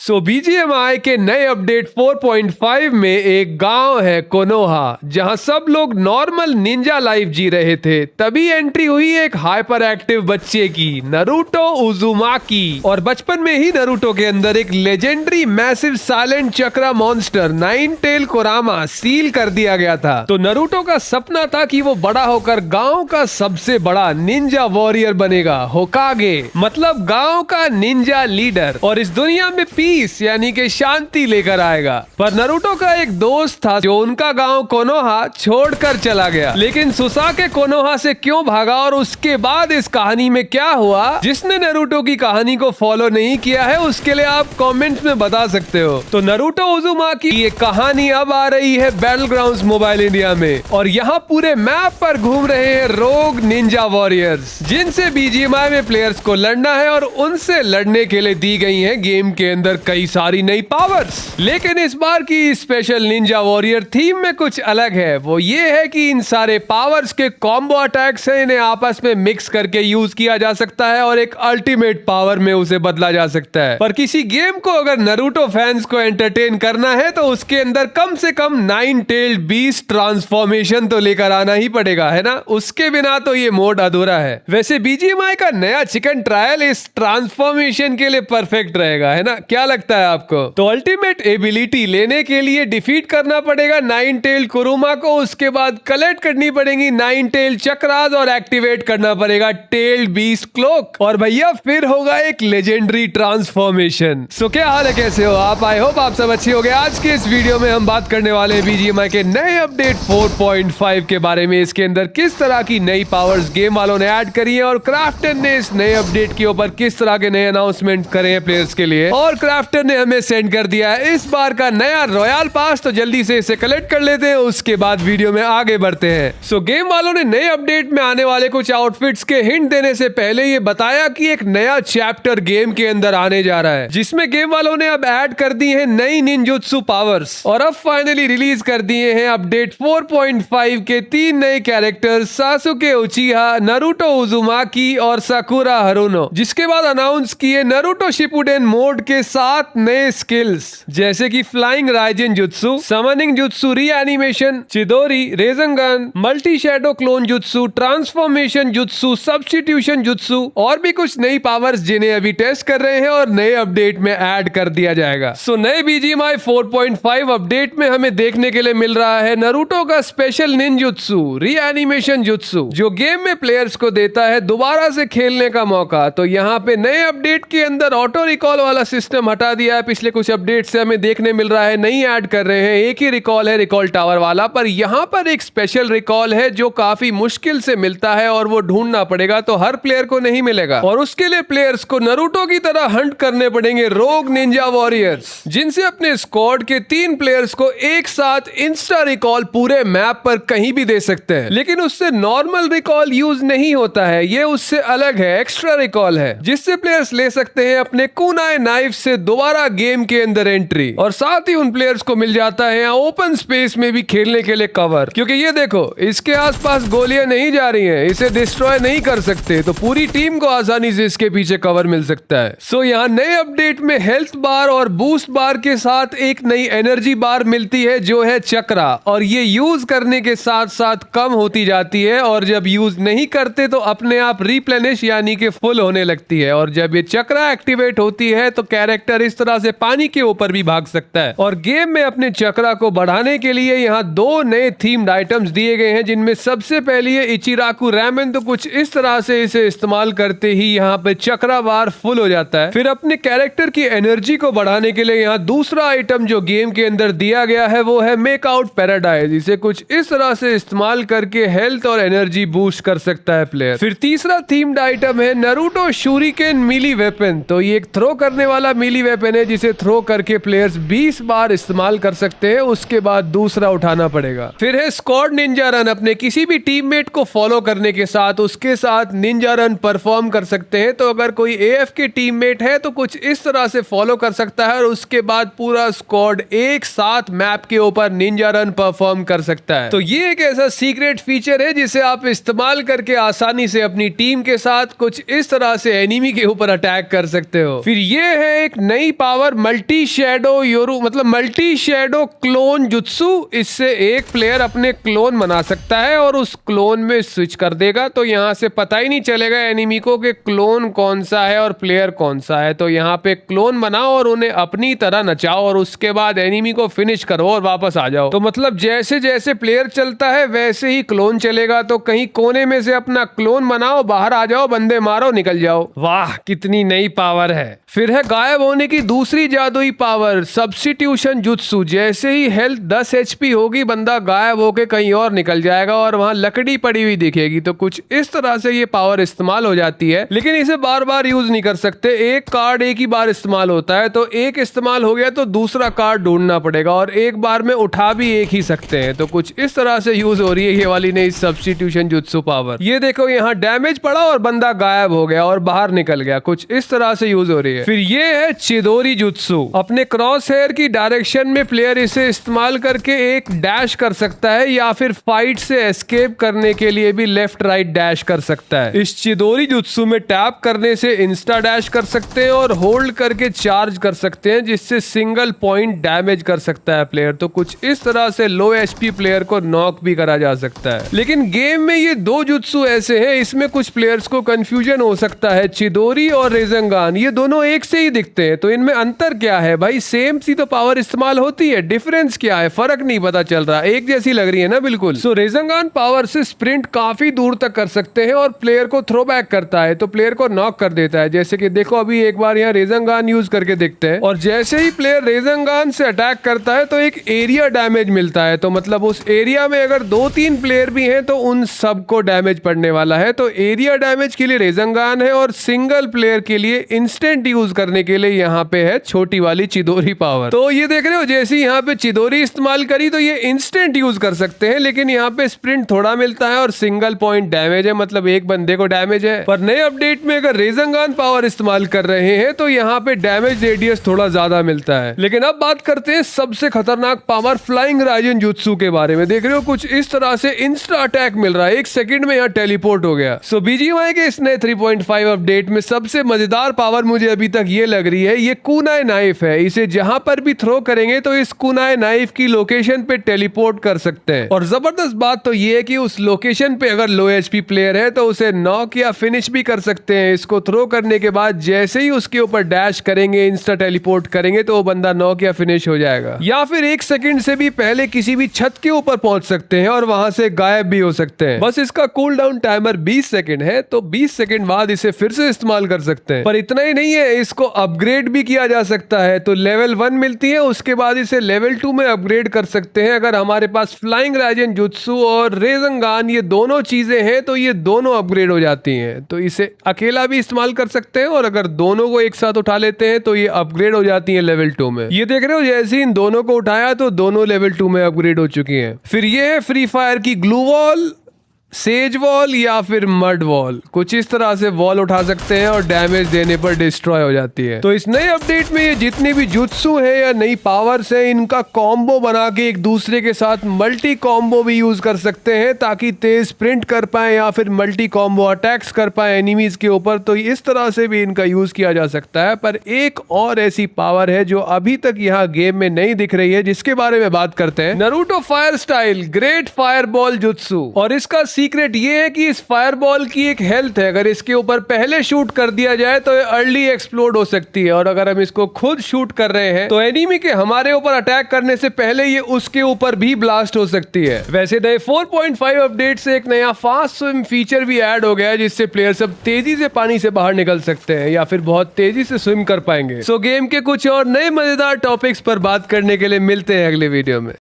सो BGMI के नए update 4.5 में एक गांव है कोनोहा, जहां सब लोग नॉर्मल निंजा लाइफ जी रहे थे। तभी एंट्री हुई एक हाइपर एक्टिव बच्चे की, नरूटो उजुमाकी। और बचपन में ही नरूटो के अंदर एक लेजेंडरी मैसिव साइलेंट चक्रा मॉन्स्टर नाइन टेल कोरामा सील कर दिया गया था। तो नरूटो का सपना था कि वो बड़ा होकर गांव का सबसे बड़ा निंजा वॉरियर बनेगा, होकागे, मतलब गांव का निंजा लीडर, और इस दुनिया में पीस यानी कि शांति लेकर आएगा। पर नरूटो का एक दोस्त था जो उनका गांव कोनोहा छोड़कर चला गया। लेकिन सुसाके कोनोहा से क्यों भागा और उसके बाद इस कहानी में क्या हुआ, जिसने नरूटो की कहानी को फॉलो नहीं किया है उसके लिए आप कमेंट्स में बता सकते हो। तो नरूटो उजुमाकी की ये कहानी अब आ रही है बैटल ग्राउंड्स मोबाइल इंडिया में, और यहाँ पूरे मैप पर घूम रहे हैं रोग निंजा वॉरियर्स, जिनसे बीजीएमआई में प्लेयर्स को लड़ना है। और उनसे लड़ने के लिए दी गई है गेम के अंदर कई सारी नई पावर्स। लेकिन इस बार की स्पेशल निंजा वॉरियर थीम में कुछ अलग है। वो ये है कि इन सारे पावर्स के कॉम्बो अटैक्स हैं, इन्हें आपस में मिक्स करके यूज किया जा सकता है और एक अल्टीमेट पावर में उसे बदला जा सकता है। पर किसी गेम को अगर नरूटो फैंस को एंटरटेन करना है तो उसके अंदर कम से कम नाइन टेल्ड बीस्ट ट्रांसफॉर्मेशन तो लेकर आना ही पड़ेगा, है ना। उसके बिना तो ये मोड अधूरा है। वैसे बीजीएमआई का नया चिकन ट्रायल इस ट्रांसफॉर्मेशन के लिए परफेक्ट रहेगा, है ना। क्या लगता है आपको? तो अल्टीमेट एबिलिटी लेने के लिए डिफीट करना पड़ेगा नाइन टेल कुरुमा को, उसके बाद कलेक्ट करनी पड़ेगी नाइन टेल चक्रास और एक्टिवेट करना पड़ेगा टेल बीस्ट क्लोक, और भैया फिर होगा एक लेजेंडरी ट्रांसफॉर्मेशन। सो क्या हाल है, कैसे हो आप? आई होप आप सब अच्छे हो गए। आज के इस वीडियो में हम बात करने वाले हैं बीजीएमआई के नए अपडेट 4.5 के बारे में। इसके अंदर किस तरह की नई पावर्स गेम वालों ने ऐड करी है और क्राफ्टन ने इस नए अपडेट के ऊपर किस तरह के नए अनाउंसमेंट करे हैं प्लेयर्स के लिए, और क्राफ्टन ने हमें सेंड कर दिया है इस बार का नया रॉयल पास। तो जल्दी से इसे कलेक्ट कर लेते हैं, उसके बाद वीडियो में आगे बढ़ते हैं। सो गेम वालों ने नए अपडेट में आने वाले कुछ आउटफिट्स के हिंट देने से पहले ये बताया कि एक नया चैप्टर गेम के अंदर आने जा रहा है, जिसमें गेम वालों ने अब ऐड कर दी है नई निंजुत्सु पावर्स, और अब फाइनली रिलीज कर दिए हैं अपडेट 4.5 के 3 नए कैरेक्टर्स, सासुके उचिहा, नरूटो उजुमाकी और साकुरा हारुनो। जिसके बाद अनाउंस किए नरूटो शिपुडेन मोड के 7 नए स्किल्स, जैसे कि flying Raijin jutsu, summoning jutsu, reanimation, Chidori, Rasengan, multi shadow clone jutsu, transformation jutsu, substitution jutsu, और भी कुछ नई पावर्स जिन्हें अभी टेस्ट कर रहे हैं और नए अपडेट में ऐड कर दिया जाएगा। सो नए बीजीएमआई 4.5 अपडेट में हमें देखने के लिए मिल रहा है नरूटो का स्पेशल निंजुत्सु, रीएनिमेशन जुत्सु, जो गेम में प्लेयर्स को देता है दोबारा से खेलने का मौका। तो यहाँ पे नए अपडेट के अंदर ऑटो रिकॉल वाला सिस्टम हटा दिया है। पिछले कुछ अपडेट से हमें देखने मिल रहा है नहीं ऐड कर रहे हैं, एक ही रिकॉल है, रिकॉल टावर वाला। पर यहाँ पर एक स्पेशल रिकॉल है जो काफी मुश्किल से मिलता है और वो ढूंढना पड़ेगा, तो हर प्लेयर को नहीं मिलेगा, और उसके लिए प्लेयर्स को नरूटो की तरह हंट करने पड़ेंगे रोग निंजा वॉरियर्स, जिनसे अपने स्क्वाड के 3 प्लेयर्स को एक साथ इंस्टा रिकॉल पूरे मैप पर कहीं भी दे सकते हैं। लेकिन उससे नॉर्मल रिकॉल यूज नहीं होता है, ये उससे अलग है, एक्स्ट्रा रिकॉल है, जिससे प्लेयर्स ले सकते हैं अपने कुनाए नाइफ से दोबारा गेम के अंदर एंट्री, और साथ ही उन प्लेयर्स को मिल जाता है यहाँ ओपन स्पेस में भी खेलने के लिए कवर। क्योंकि ये देखो, इसके आसपास गोलियां नहीं जा रही हैं, इसे डिस्ट्रॉय नहीं कर सकते, तो पूरी टीम को आसानी से इसके पीछे कवर मिल सकता है। सो यहाँ नए अपडेट में हेल्थ बार और बूस्ट बार के साथ एक नई एनर्जी बार मिलती है जो है चक्रा, और ये यूज करने के साथ साथ कम होती जाती है, और जब यूज नहीं करते तो अपने आप रिप्लेनिश यानी कि फुल होने लगती है। और जब ये चक्रा एक्टिवेट होती है तो कैरेक्टर इस तरह से पानी के ऊपर भी भाग सकता है। और गेम में अपने चक्रा को बढ़ाने के लिए यहाँ 2 नए थीम्ड आइटम्स दिए गए हैं, जिनमें सबसे पहले ये इचिराकू रैमेन। तो कुछ इस तरह से इसे इस्तेमाल करते ही यहाँ पे चक्रा बार फुल हो जाता है। फिर अपने कैरेक्टर की एनर्जी को बढ़ाने के लिए यहाँ दूसरा आइटम जो गेम के अंदर दिया गया है वो है मेक आउट पैराडाइज। इसे कुछ इस तरह से इस्तेमाल करके हेल्थ और एनर्जी बूस्ट कर सकता है प्लेयर। फिर तीसरा थीम्ड आइटम है नरूटो शूरिकेन मिली वेपन। तो ये एक थ्रो करने वाला मिली वेपन है, जिसे थ्रो करके प्लेयर्स 20 बार इस्तेमाल कर सकते हैं, उसके बाद दूसरा उठाना पड़ेगा। फिर है स्क्वाड निंजा रन। अपने किसी भी टीममेट को फॉलो करने के साथ उसके साथ निंजा रन परफॉर्म कर सकते हैं। तो अगर कोई एएफ के टीममेट है तो कुछ इस तरह से फॉलो कर सकता है, और उसके बाद पूरा स्क्वाड एक साथ मैप के ऊपर निंजा रन परफॉर्म कर सकता है। तो ये एक ऐसा सीक्रेट फीचर है जिसे आप इस्तेमाल करके आसानी से अपनी टीम के साथ कुछ इस तरह से एनिमी के ऊपर अटैक कर सकते हो। फिर ये है एक नई पावर मल्टी शेडो योरू मतलब मल्टी शेडो क्लोन जुत्सु। इससे एक प्लेयर अपने क्लोन बना सकता है और उस क्लोन में स्विच कर देगा, तो यहाँ से पता ही नहीं चलेगा एनिमी को कि क्लोन कौन सा है और प्लेयर कौन सा है। तो यहाँ पे क्लोन बनाओ और उन्हें अपनी तरह नचाओ और उसके बाद एनिमी को फिनिश करो और वापस आ जाओ। तो मतलब जैसे जैसे प्लेयर चलता है वैसे ही क्लोन चलेगा। तो कहीं कोने में से अपना क्लोन बनाओ, बाहर आ जाओ, बंदे मारो, निकल जाओ। वाह कितनी नई पावर है। फिर है गायब होने की दूसरी जादुई पावर सब्स्टिट्यूशन जुत्सु। जैसे ही हेल्थ 10 HP होगी, बंदा गायब होके कहीं और निकल जाएगा और वहां लकड़ी पड़ी हुई दिखेगी। तो कुछ इस तरह से ये पावर इस्तेमाल हो जाती है, लेकिन इसे बार बार यूज नहीं कर सकते। एक कार्ड एक ही बार इस्तेमाल होता है, तो एक इस्तेमाल हो गया तो दूसरा कार्ड ढूंढना पड़ेगा और एक बार में उठा भी एक ही सकते हैं। तो कुछ इस तरह से यूज हो रही है ये वाली नई सब्स्टिट्यूशन जुत्सु पावर। ये देखो यहाँ डैमेज पड़ा और बंदा गायब हो गया और बाहर निकल गया। कुछ इस तरह से यूज हो रही है। फिर ये है चिदोरी जुत्सु। अपने क्रॉस हेयर की डायरेक्शन में प्लेयर इसे इस्तेमाल करके एक डैश कर सकता है या फिर फाइट से एस्केप करने के लिए भी लेफ्ट राइट डैश कर सकता है। इस चिदोरी जुत्सु में टैप करने से इंस्टा डैश कर सकते हैं और होल्ड करके चार्ज कर सकते हैं, जिससे सिंगल पॉइंट डैमेज कर सकता है प्लेयर। तो कुछ इस तरह से लो HP प्लेयर को नॉक भी करा जा सकता है। लेकिन गेम में ये दो जुत्सु ऐसे हैं, इसमें कुछ प्लेयर्स को कंफ्यूजन हो सकता है। चिदोरी और रेजंगान ये दोनों एक से ही दिखते हैं, तो इनमें अंतर क्या है भाई? सेम सी तो पावर इस्तेमाल होती है, डिफरेंस क्या है? फर्क नहीं पता चल रहा, एक जैसी लग रही है ना बिल्कुल। सो रेजंगान पावर से स्प्रिंट काफी दूर तक कर सकते हैं और प्लेयर को थ्रो बैक करता है, तो प्लेयर को नॉक कर देता है। जैसे कि देखो अभी एक बार यहाँ रेजंगान यूज करके देखते हैं, और जैसे ही प्लेयर रेजंगान से अटैक करता है तो एक एरिया डैमेज मिलता है। तो मतलब उस एरिया में अगर 2-3 प्लेयर भी हैं तो उन सबको डैमेज पड़ने वाला है। तो एरिया डैमेज के लिए रेजंगान है और सिंगल प्लेयर के लिए इंस्टेंट यूज करने के लिए यहाँ पे है छोटी वाली चिदोरी पावर। तो ये देख रहे हो जैसे यहाँ पे चिदोरी इस्तेमाल करी तो ये इंस्टेंट यूज कर सकते हैं, लेकिन यहाँ पे स्प्रिंट थोड़ा मिलता है और सिंगल पॉइंट डैमेज है, मतलब एक बंदे को डैमेज है। पर नए अपडेट में अगर रेजंगान पावर इस्तेमाल कर रहे हैं तो यहाँ पे डैमेज रेडियस थोड़ा ज्यादा मिलता है। लेकिन अब बात करते हैं सबसे खतरनाक पावर फ्लाइंग राइजन जुत्सु के बारे में। देख रहे हो कुछ इस तरह से इंस्टा अटैक मिल रहा है, 1 सेकंड में यहाँ टेलीपोर्ट हो गया। सो BGMI के इस नए 3.5 अपडेट में सबसे मजेदार पावर मुझे अभी तक ये लग रही है, ये कुनाई नाइफ है। इसे जहां पर भी थ्रो करेंगे तो इस कुनाई नाइफ की लोकेशन पे टेलीपोर्ट कर सकते हैं। और जबरदस्त बात तो ये है कि उस लोकेशन पे अगर लो HP प्लेयर है तो उसे नॉक या फिनिश भी कर सकते हैं। इसको थ्रो करने के बाद जैसे ही उसके ऊपर डैश करेंगे, इंस्टा टेलीपोर्ट करेंगे, तो वो बंदा नॉक या फिनिश हो जाएगा। या फिर 1 सेकंड से भी पहले किसी भी छत के ऊपर पहुंच सकते हैं और वहां से गायब भी हो सकते हैं। बस इसका कूल डाउन टाइमर 20 सेकंड है, तो 20 सेकंड बाद इसे फिर से इस्तेमाल कर सकते हैं। पर इतना ही नहीं है, इसको अपग्रेड भी किया जा सकता है। तो लेवल 1 मिलती है, उसके बाद इसे लेवल 2 में अपग्रेड कर सकते हैं। अगर हमारे पास फ्लाइंग राइजन जुत्सु और रेजंगान ये दोनों चीजें हैं तो ये दोनों अपग्रेड हो जाती हैं। तो इसे अकेला भी इस्तेमाल कर सकते हैं और अगर दोनों को एक साथ उठा लेते हैं तो ये अपग्रेड हो जाती है लेवल 2 में। ये देख रहे हो जैसे इन दोनों को उठाया तो दोनों लेवल 2 में अपग्रेड हो चुकी हैं। फिर ये है फ्री फायर की ग्लू वॉल, सेज वॉल या फिर मड वॉल। कुछ इस तरह से वॉल उठा सकते हैं और डैमेज देने पर डिस्ट्रॉय हो जाती है। तो इस नए अपडेट में ये जितने भी जुत्सु है या नई पावर्स है, इनका कॉम्बो बना के एक दूसरे के साथ मल्टी कॉम्बो भी यूज कर सकते हैं, ताकि तेज स्प्रिंट कर पाए या फिर मल्टी कॉम्बो अटैक्स कर पाए एनिमीज के ऊपर। तो इस तरह से भी इनका यूज किया जा सकता है। पर एक और ऐसी पावर है जो अभी तक यहाँ गेम में नहीं दिख रही है, जिसके बारे में बात करते हैं। Naruto fire style great fire ball jutsu. और इसका सीक्रेट ये है कि इस फायरबॉल की एक हेल्थ है, अगर इसके ऊपर पहले शूट कर दिया जाए तो ये अर्ली एक्सप्लोड हो सकती है, और अगर हम इसको खुद शूट कर रहे हैं तो एनिमी के हमारे ऊपर अटैक करने से पहले ये उसके ऊपर भी ब्लास्ट हो सकती है। वैसे नए 4.5 अपडेट से एक नया फास्ट स्विम फीचर भी ऐड हो गया है, जिससे प्लेयर सब तेजी से पानी से बाहर निकल सकते हैं या फिर बहुत तेजी से स्विम कर पाएंगे। सो गेम के कुछ और नए मजेदार टॉपिक्स पर बात करने के लिए मिलते हैं अगले वीडियो में।